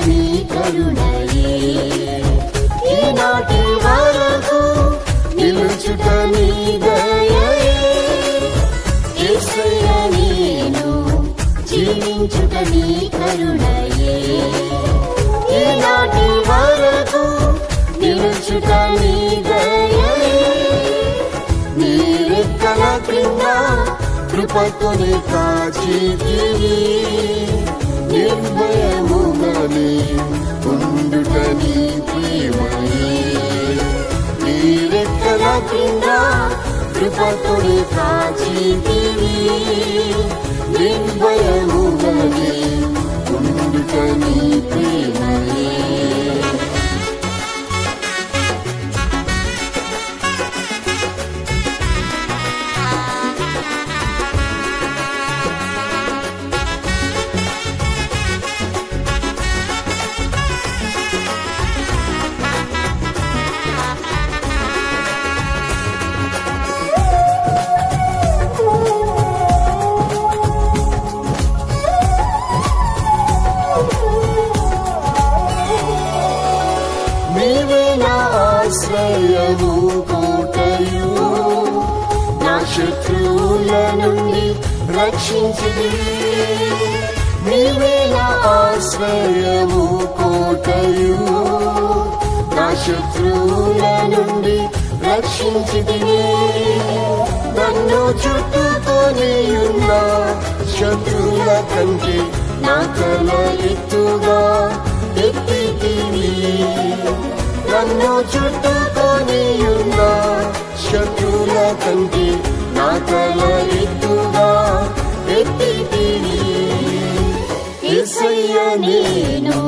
నీ కరుణయే ఈనాటి వరకు నిలుచుట నీ దయయే యేసయ్యా నేను జీవించుట నీ కరుణయే ఈనాటి వరకు నిలుచుట నీ దయయే నీ రెక్కల క్రింద కృపతోనే కాచితివి నిర్భయముగానే ఉండుట నీ ప్రేమయే నీ రెక్కల క్రింద కృపతోనే కాచితివి నిర్భయముగానే ఉండుట నీ ప్రేమయే ఆశ్రయము కోటయు నా శత్రువుల నుండి రక్షించితివి నీవే నా ఆశ్రయము కోటయు నా శత్రువుల నుండి రక్షించితివి నన్ను చుట్టుకొని ఉన్న శత్రువుల కంటే నా తల ఎత్తుగా ఎత్తితివి నన్ను చుట్టుకొని ఉన్న శత్రువుల కంటే నా తల ఎత్తుగా ఎత్తితివి యేసయ్యా నేను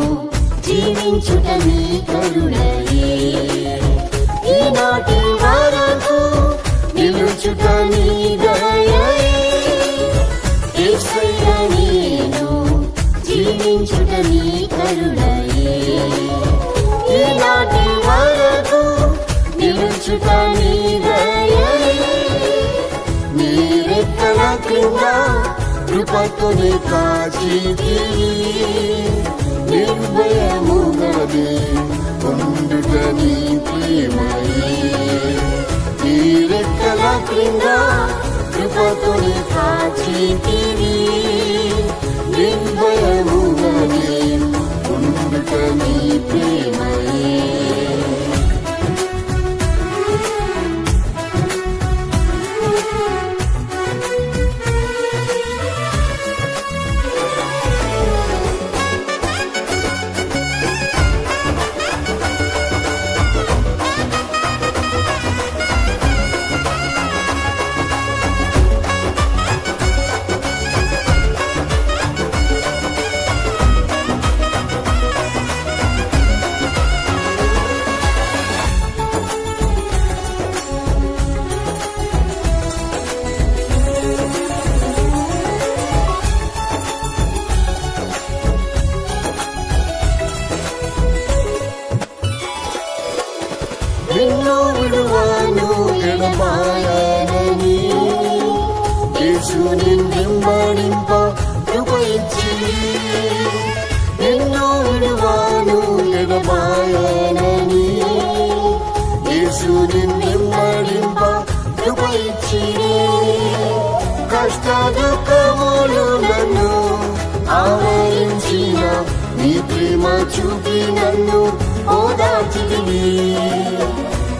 జీవించుట నీ కరుణయే ఈనాటి వరకు నిలుచుట నీ దయయే యేసయ్యా నేను జీవించుట నీ కరుణయే ఈనాటి వరకు నిలుచుట నీ దయయే నీ రెక్కల క్రింద కృపతోనే కాచితివి నిర్భయముగానే ఉండుట నీ ప్రేమయే నీ రెక్కల క్రింద కృపతోనే కాచితివి నిర్భయముగానే ఉండుట నీ ప్రేమయే నిన్ను విడువను ఎడబాయనని యేసు నిన్నెంబడింప కృప ఇచ్చి నిన్ను విడువను ఎడబాయనని యేసు నిన్నెంబడింప కృప ఇచ్చి కష్ట దుఃఖములు నన్ను ఆవరించిన నీ ప్రేమ చూపి నన్ను ఓదార్చితివి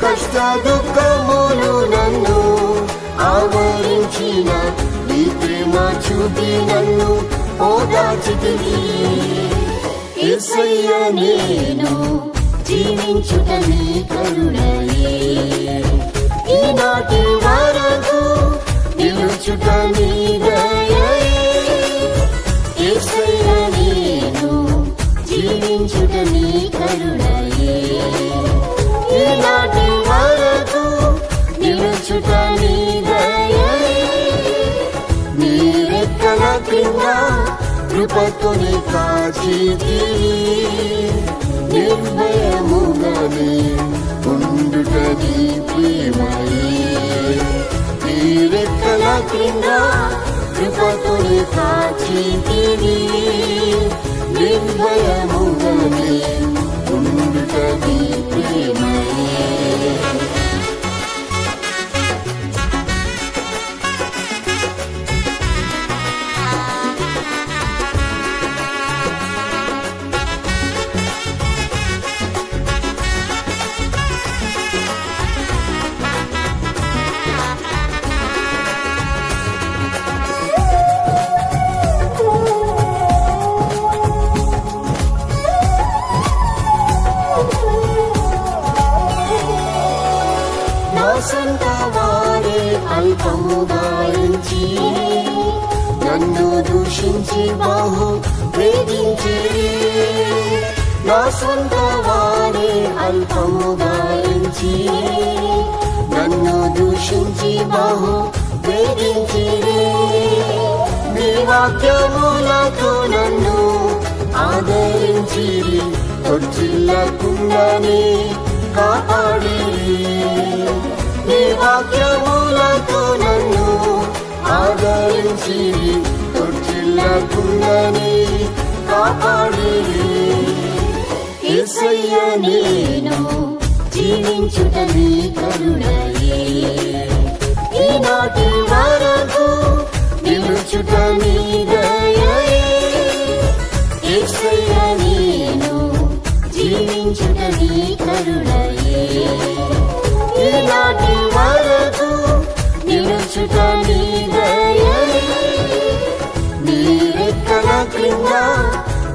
కష్ట దుఃఖములు నన్ను ఆవరించిన నీ ప్రేమ చూపి నన్ను ఓదార్చితివి యేసయ్యా నేను జీవించుట నీ కరుణయే ఈనాటి వరకు నిలుచుట నీ దయయే యేసయ్యా నేను జీవించుట నీ కరుణయే ఈనాటి వరకు నిలుచుట నీ దయయే నీ రెక్కల క్రింద కృపతోనే కాచితివి నిర్భయముగానే ఉండుట నీ ప్రేమయే నీ రెక్కల క్రింద కృపతోనే కాచితివి నిర్భయముగానే ఉండుట నీ ప్రేమయే. సొంత వారే అల్పముగా ఎంచి నన్ను దూషించి బహు వేధించిరి. నా సొంత వారే అల్పముగా ఎంచి నన్ను దూషించి బహు వేధించిరి. నీ వాక్యములతో నన్ను ఆదరించిరి, తొట్టిల్లకుండానే కాపాడిరి. నీ వాక్యములతో నన్ను ఆదరించిరి, తొట్టిల్లకుండానే కాపాడిరి. యేసయ్య నేను జీవించుట నీ కరుణయే, ఈనాటి వరకు నిలుచుట నీ దయయే. యేసయ్య నేను జీవించుట నీ కరుణయే, ఈనాటి వరకు నిలుచుట నీ దయయే. నీ రెక్కల క్రింద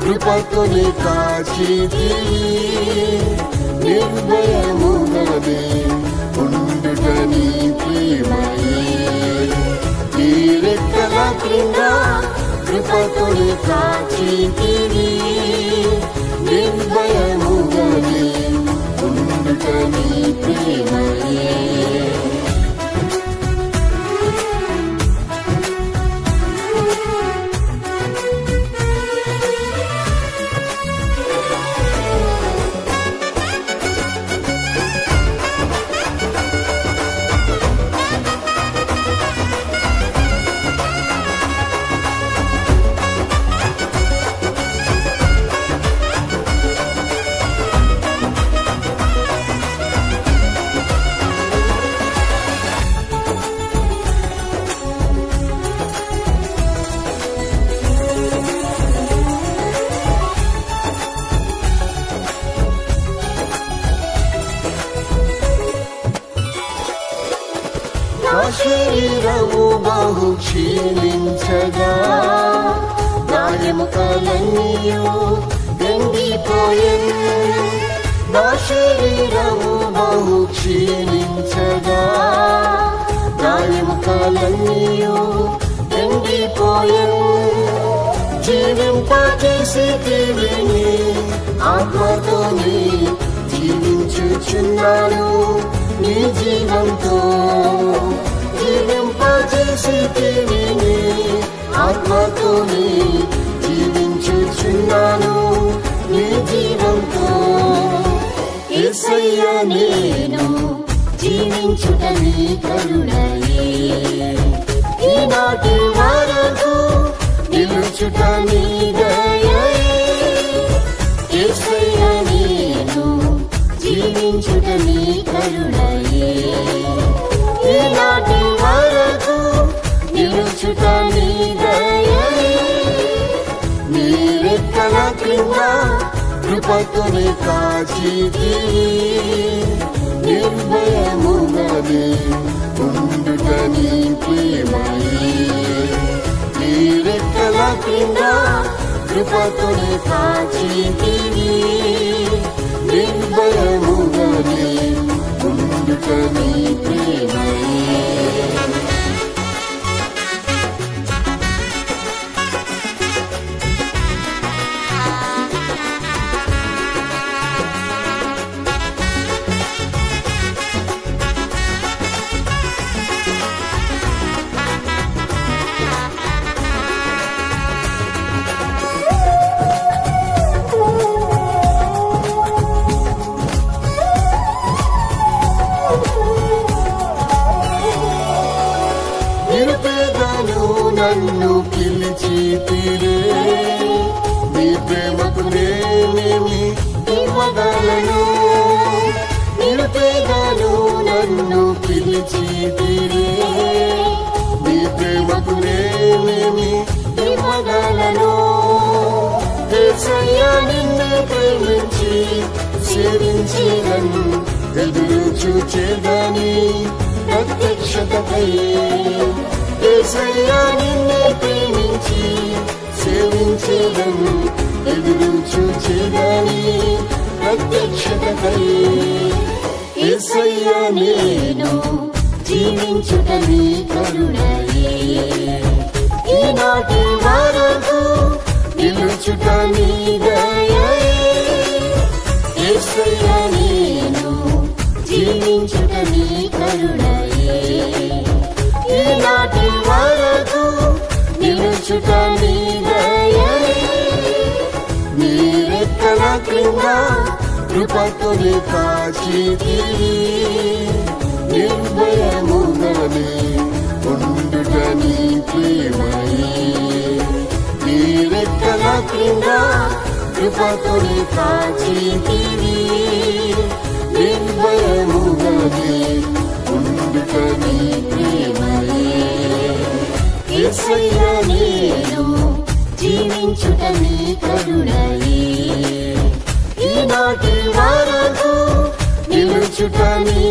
కృపతోనే కాచితివి, నిర్భయముగానే ఉండుట నీ ప్రేమయే. నీ రెక్కల క్రింద కృపతోనే కాచితివి, నిర్భయముగానే ఉండుట నీ ప్రేమయే. నా శరీరము బహు క్షీణించగా, నా ఎముకలన్నీయు ఎండిపోయెను. నా శరీరము బహు క్షీణించగా, నా ఎముకలన్నీయు ఎండిపోయెను. జీవింపజేసేటివి నీ ఆత్మతోనే జీవించుచున్నాను నీ జీవంతో. జీవింపజేసేటివి నీ ఆత్మతోనే జీవించుచున్నాను నీ జీవంతో. యేసయ్య నేను జీవించుట నీ కరుణయే, ఈనాటి వరకు నిలుచుట నీ దయయే. యేసయ్య నేను జీవించుట నీ కరుణయే, ఈనాటి వరకు నిలుచుట నీ దయయే. నీ రెక్కల క్రింద కృపతోనే కాచితివి, నిర్భయముగానే ఉండుట నీ ప్రేమయే. నీ రెక్కల క్రింద కృపతోనే కాచితివి, నిర్భయముగానే ఉండుట నీ ప్రేమయే. నిరుపేదను నన్ను పిలిచితిరే, నీ ప్రేమకు నేనేమి ఇవ్వగలను నిరుపేదను నన్ను పిలిచితిరే నీ ప్రేమకు నేనేమి ఇవ్వగలను యేసయ్యా నిన్ను ప్రేమించి సేవించేదను ఎదురు చూచేదని ప్రత్యక్షతకై యేసయ్యా నిన్ను ప్రేమించి సేవించేదను ఎదురు చూచేదని ప్రత్యక్షతకై యేసయ్యా నేను జీవించుట నీ కరుణయే ఈనాటి వరకు నిలుచుట నీ దయయే యేసయ్యా నేను జీవించుట నీ కరుణయే ఈనాటి వరకు నిలుచుట నీ దయయే నీ రెక్కల క్రింద కృపతోనే కాచితివి నిర్భయముగానే ఉండుట నీ ప్రేమయే నీ రెక్కల క్రింద కృపతోనే కాచితివి నిర్భయముగానే ఉండుట నీ ప్రేమయే యేసయ్యా నేను జీవించుట నీ కరుణయే ఈనాటి వరకు నిలుచుట నీ